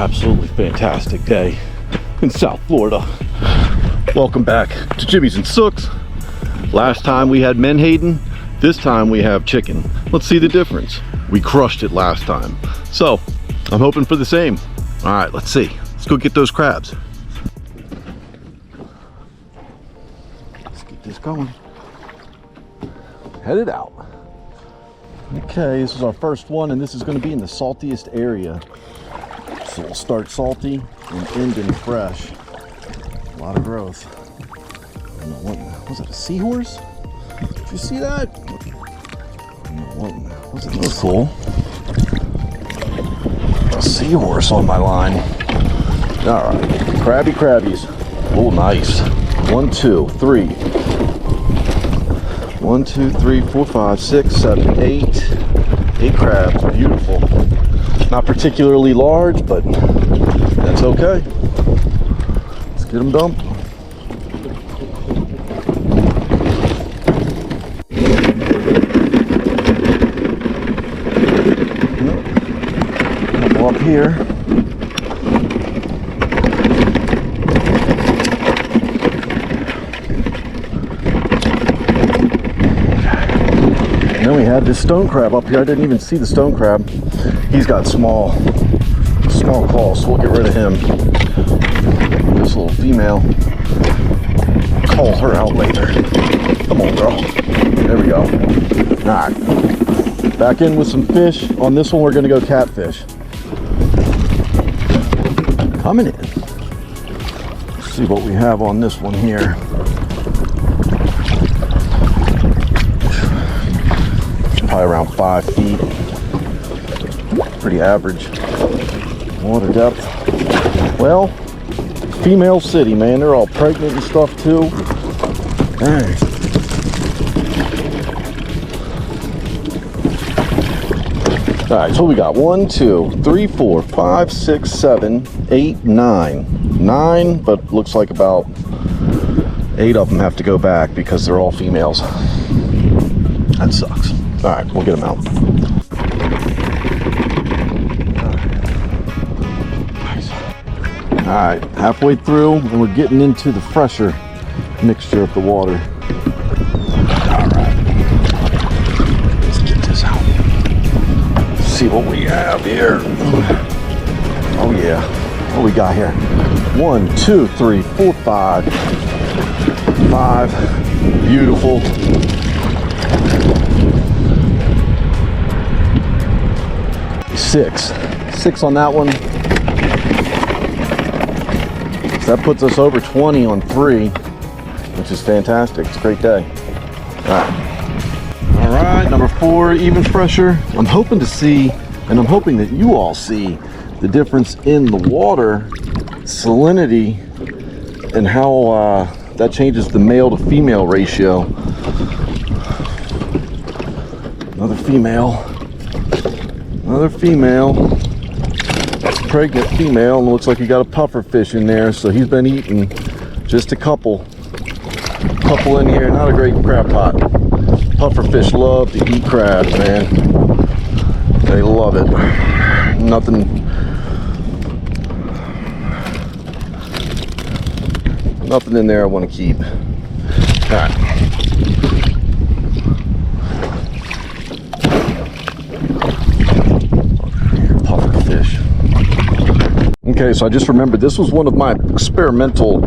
absolutely fantastic day in South Florida. Welcome back to Jimmy's and Sook's. Last time we had menhaden, this time we have chicken. Let's see the difference. We crushed it last time, so I'm hoping for the same. All right, let's see. Let's go get those crabs. Let's get this going. Headed out. Okay, this is our first one, and this is going to be in the saltiest area. So we'll start salty and end in fresh. A lot of growth. I don't know, what was that, a seahorse? Did you see that? I don't know, what was it? That was cool. A seahorse on my line. All right, crabbies. Oh, nice. 1, 2, 3. 1, 2, 3, 4, 5, 6, 7, 8. 8 crabs, beautiful. Not particularly large, but that's okay. Let's get them dumped. Couple up here. Then we had this stone crab up here. I didn't even see the stone crab. He's got small claws, so we'll get rid of him. This little female, call her out later. Come on, girl. There we go. All right, back in with some fish. On this one, we're gonna go catfish. Coming in. Let's see what we have on this one here. Probably around 5 feet. Pretty average water depth. Well, female city, man. They're all pregnant and stuff too. Dang. All right, so we got 1, 2, 3, 4, 5, 6, 7, 8, 9. 9, but looks like about 8 of them have to go back because they're all females. That sucks. All right, we'll get them out. Nice. All right, halfway through, and we're getting into the fresher mixture of the water. All right, let's get this out. Let's see what we have here. Oh yeah, what we got here? 1, 2, 3, 4, 5. 5. Beautiful. 6 on that one. So that puts us over 20 on 3, which is fantastic. It's a great day. All right, number 4, even fresher. I'm hoping to see, and I'm hoping that you all see the difference in the water salinity and how that changes the male to female ratio. Another female. Another female, pregnant female, and looks like he got a puffer fish in there, so he's been eating just a couple in here. Not a great crab pot. Puffer fish love to eat crabs, man. They love it. Nothing in there I want to keep. All right. Okay, so I just remembered this was one of my experimental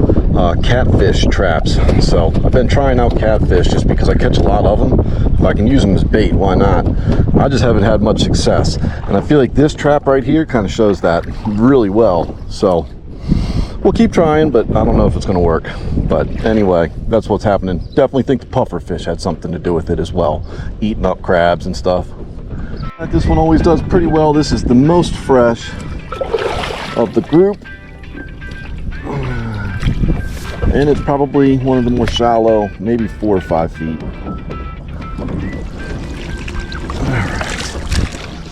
catfish traps. So I've been trying out catfish just because I catch a lot of them. If I can use them as bait, why not? I just haven't had much success. And I feel like this trap right here kind of shows that really well. So we'll keep trying, but I don't know if it's going to work. But anyway, that's what's happening. Definitely think the puffer fish had something to do with it as well. Eating up crabs and stuff. This one always does pretty well. This is the most fresh of the group, and it's probably one of the more shallow, maybe 4 or 5 feet. All right,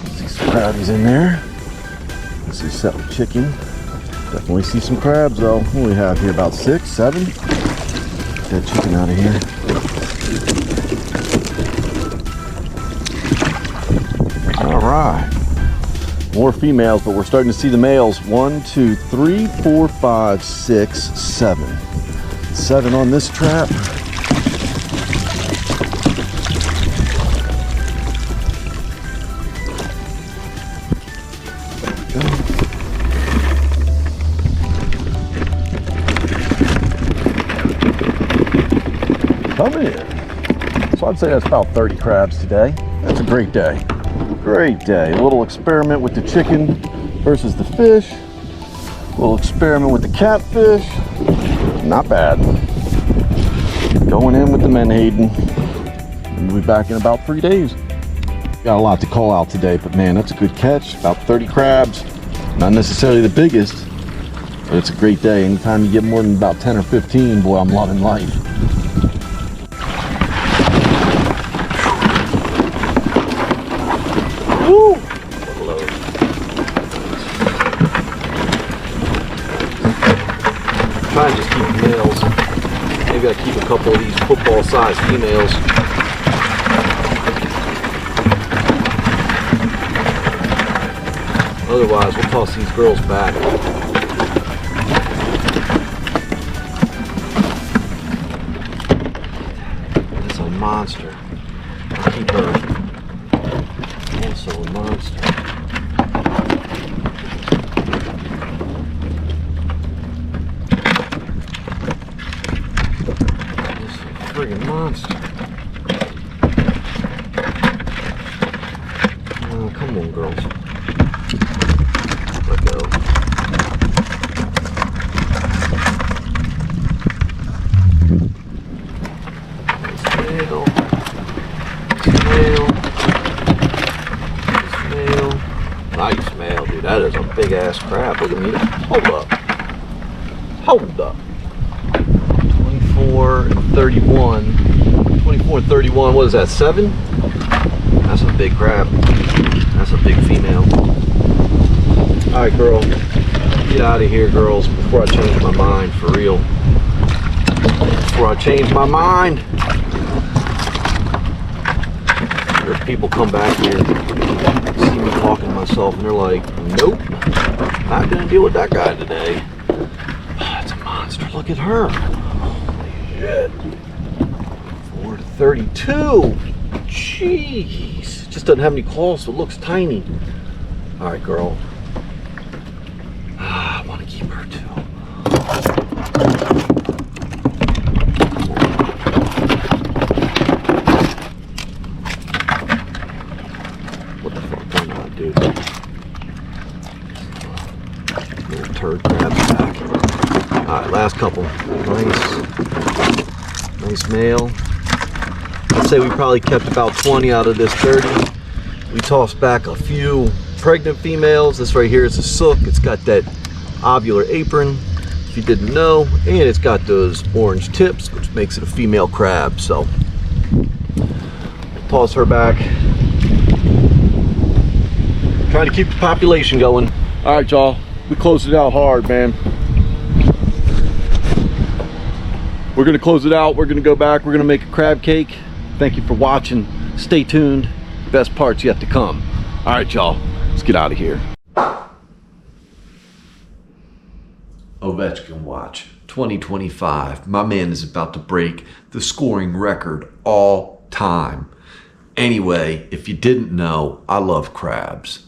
see some crabbies in there. This is set with chicken. Definitely see some crabs though. What do we have here? About 6, 7. Get that chicken out of here. All right. More females, but we're starting to see the males. 1, 2, 3, 4, 5, 6, 7. 7 on this trap. Come in. So I'd say that's about 30 crabs today. That's a great day. Great day. A little experiment with the chicken versus the fish. A little experiment with the catfish. Not bad. Going in with the menhaden. And we'll be back in about 3 days. Got a lot to call out today, but man, that's a good catch. About 30 crabs. Not necessarily the biggest, but it's a great day. Anytime you get more than about 10 or 15, boy, I'm loving life. Woo! Try and just keep males. Maybe I keep a couple of these football-sized females. Otherwise, we'll toss these girls back. That's a monster. I'll keep her. Also a monster. This is a friggin' monster. Oh, come on, girls. Let go. Snail. Snail. Snail. Nice male, dude. That is a big ass crab. Look at me. Hold up. Hold up. 24 and 31. 24 and 31. What is that? 7? That's a big crab. That's a big female. Alright, girl. Get out of here, girls, before I change my mind, for real. Before I change my mind. There's people come back here, see me talking to myself, and they're like, nope, not gonna deal with that guy today. That's a monster. Look at her. Holy shit. 4 to 32. Jeez. Just doesn't have any claws, so it looks tiny. Alright, girl. I want to keep her too. What the fuck? Why not, dude? Little turd crabs back. Alright, last couple. Nice male. I'd say we probably kept about 20 out of this 30. We tossed back a few pregnant females. This right here is a sook. It's got that ovular apron, if you didn't know, and it's got those orange tips, which makes it a female crab. So toss her back. Trying to keep the population going. All right, y'all, we closed it out hard, man. We're gonna close it out. We're gonna go back. We're gonna make a crab cake. Thank you for watching. Stay tuned. Best parts yet to come. All right, y'all. Let's get out of here. Ovechkin Watch 2025. My man is about to break the scoring record all time. Anyway, if you didn't know, I love crabs.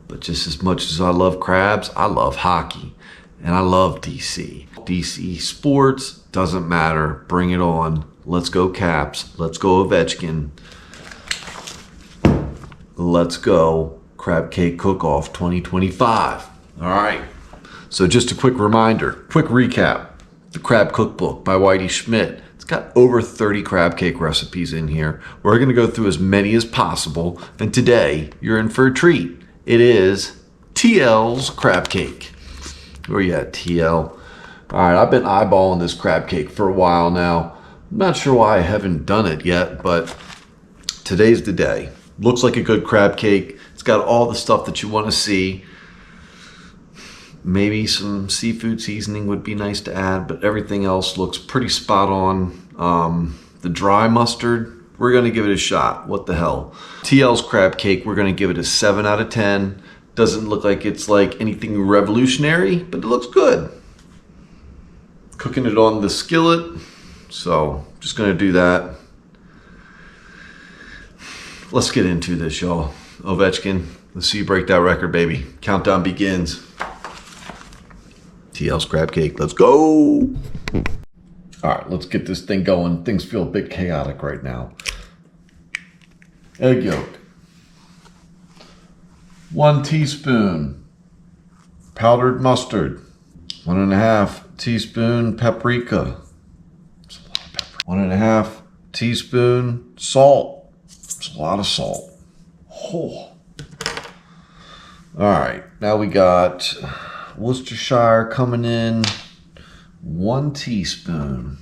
But just as much as I love crabs, I love hockey. And I love DC. DC sports, doesn't matter. Bring it on. Let's go Caps. Let's go Ovechkin. Let's go Crab Cake Cook-Off 2025. All right. So just a quick reminder, quick recap. The Crab Cookbook by Whitey Schmidt. It's got over 30 crab cake recipes in here. We're going to go through as many as possible. And today, you're in for a treat. It is TL's crab cake. Where you at, TL? All right, I've been eyeballing this crab cake for a while now. I'm not sure why I haven't done it yet, but today's the day. Looks like a good crab cake. It's got all the stuff that you want to see. Maybe some seafood seasoning would be nice to add, but everything else looks pretty spot on. The dry mustard, we're going to give it a shot. What the hell? TL's crab cake, we're going to give it a 7 out of 10. Doesn't look like it's like anything revolutionary, but it looks good. Cooking it on the skillet, so just gonna do that. Let's get into this, y'all. Ovechkin, let's see you break that record, baby. Countdown begins. TL's crab cake, let's go. All right, let's get this thing going. Things feel a bit chaotic right now. Egg yolk. 1 teaspoon powdered mustard. 1.5 teaspoon paprika. That's a lot of pepper. 1.5 teaspoon salt. That's a lot of salt. Oh. All right, now we got Worcestershire coming in. 1 teaspoon.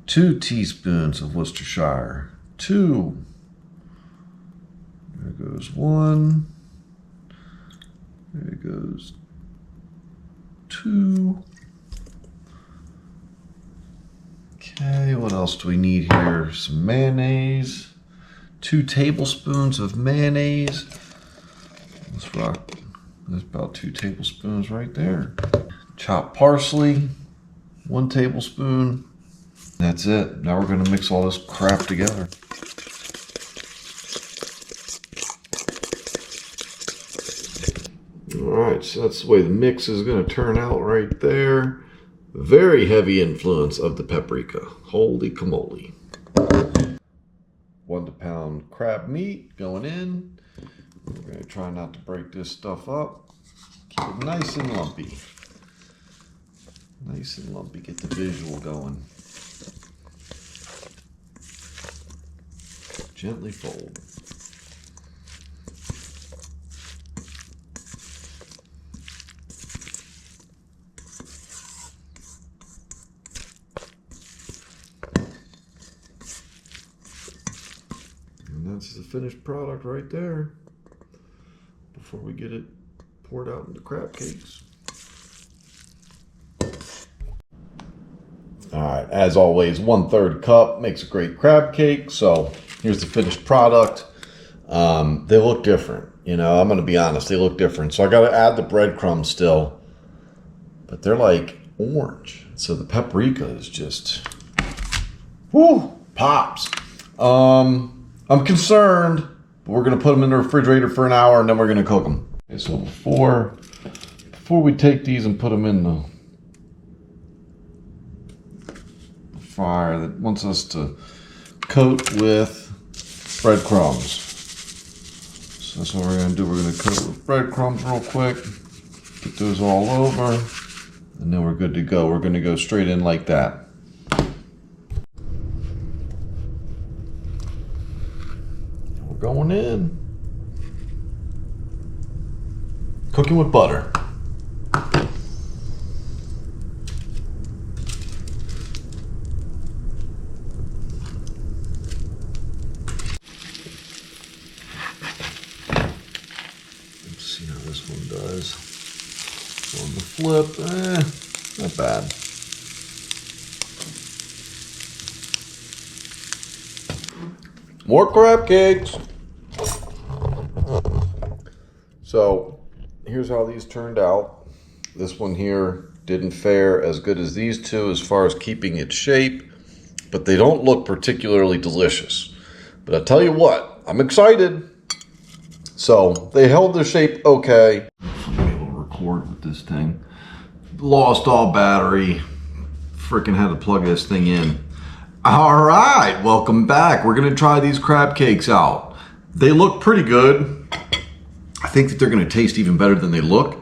2 teaspoons of Worcestershire. 2. There goes 1. There goes 2. Okay, what else do we need here? Some mayonnaise. 2 tablespoons of mayonnaise. Let's rock. There's about 2 tablespoons right there. Chopped parsley. 1 tablespoon. That's it. Now we're going to mix all this crap together. Alright, so that's the way the mix is going to turn out right there. Very heavy influence of the paprika. Holy camole. 1 pound crab meat going in. We're going to try not to break this stuff up. Keep it nice and lumpy. Nice and lumpy. Get the visual going. Gently fold. And that's the finished product right there before we get it poured out into crab cakes. All right, as always, 1/3 cup makes a great crab cake. So here's the finished product. They look different. You know, I'm going to be honest, they look different. So I got to add the breadcrumbs still, but they're like orange. So the paprika is just, whoo, pops. I'm concerned, but we're going to put them in the refrigerator for an hour and then we're going to cook them. Okay, so before we take these and put them in the fire that wants us to coat with breadcrumbs. So that's what we're going to do. We're going to coat it with breadcrumbs real quick. Get those all over. And then we're good to go. We're going to go straight in like that. We're going in. Cooking with butter. This one does. On the flip, not bad. More crab cakes. So here's how these turned out. This one here didn't fare as good as these two as far as keeping its shape, but they don't look particularly delicious. But I tell you what, I'm excited. So they held their shape okay. I'm able to record with this thing. Lost all battery. Freaking had to plug this thing in. All right, welcome back. We're gonna try these crab cakes out. They look pretty good. I think that they're gonna taste even better than they look.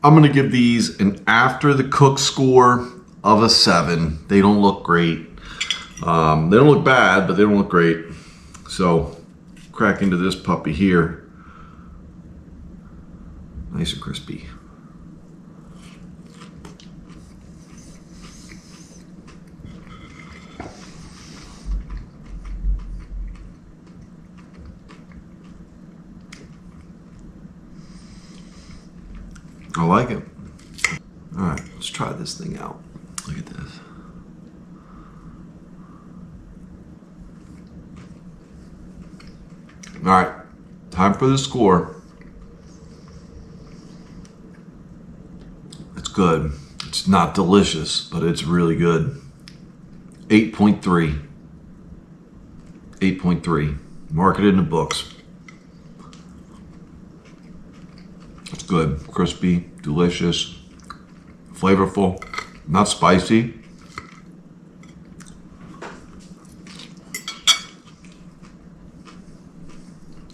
I'm gonna give these an after the cook score of a 7. They don't look great. They don't look bad, but they don't look great. So crack into this puppy here. Nice and crispy. I like it. All right, let's try this thing out. Look at this. All right, time for the score. good. It's not delicious, but it's really good. 8.3. 8.3. Mark it in the books. It's good. Crispy, delicious, flavorful, not spicy.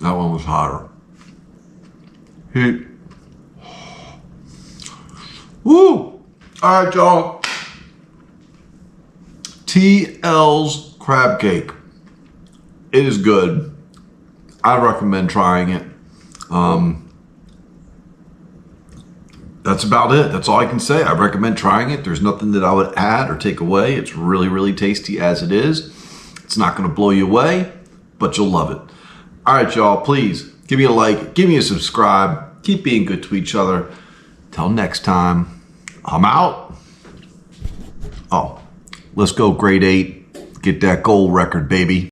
That one was hotter. Heat. Woo! All right, y'all. TL's crab cake. It is good. I recommend trying it. That's about it. That's all I can say. I recommend trying it. There's nothing that I would add or take away. It's really, really tasty as it is. It's not going to blow you away, but you'll love it. All right, y'all, please give me a like, give me a subscribe, keep being good to each other. Till next time, I'm out. Oh, let's go grade 8. Get that gold record, baby.